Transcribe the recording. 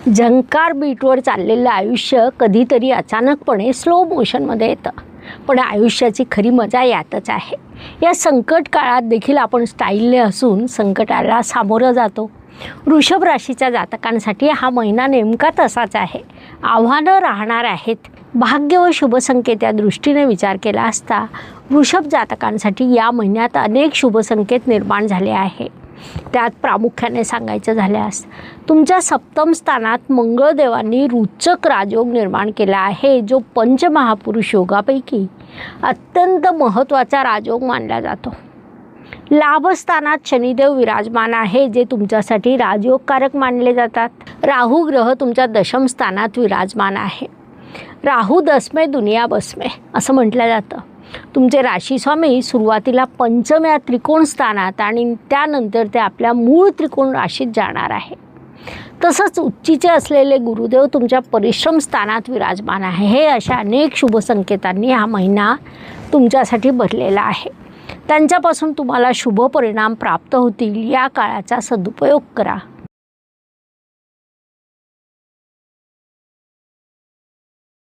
झंकार बीटवर चाललेलं आयुष्य कधीतरी अचानकपणे स्लो मोशनमध्ये येतं, पण आयुष्याची खरी मजा यातच आहे. या संकट काळात देखील आपण स्टाईलने असून संकटाला सामोरं जातो. वृषभ राशीच्या जातकांसाठी हा महिना नेमका तसाच आहे. आव्हानं राहणार आहेत. भाग्य व शुभसंकेत या दृष्टीने विचार केला असता वृषभ जातकांसाठी या महिन्यात अनेक शुभसंकेत निर्माण झाले आहे. त्यात प्रामुख्याने सांगायचं झाल्यास तुमच्या सप्तम स्थानात मंगळदेवांनी रुचक राजयोग निर्माण केला आहे, जो पंचमहापुरुष योगापैकी अत्यंत महत्त्वाचा राजयोग मानला जातो. लाभस्थानात शनिदेव विराजमान आहे, जे तुमच्यासाठी राजयोगकारक मानले जातात. राहू ग्रह तुमच्या दशम स्थानात विराजमान आहे. राहू दसमे दुनिया बसमे असं म्हटलं जातं. तुमचे राशीस्वामी सुरुवातीला पंचम्या त्रिकोण स्थानात आणि त्यानंतर ते आपल्या मूळ त्रिकोण राशीत जाणार आहे. तसंच उच्चीचे असलेले गुरुदेव तुमच्या परिश्रम स्थानात विराजमान आहे. हे अशा अनेक शुभसंकेतांनी हा महिना तुमच्यासाठी भरलेला आहे. त्यांच्यापासून तुम्हाला शुभ परिणाम प्राप्त होतील. या काळाचा सदुपयोग करा.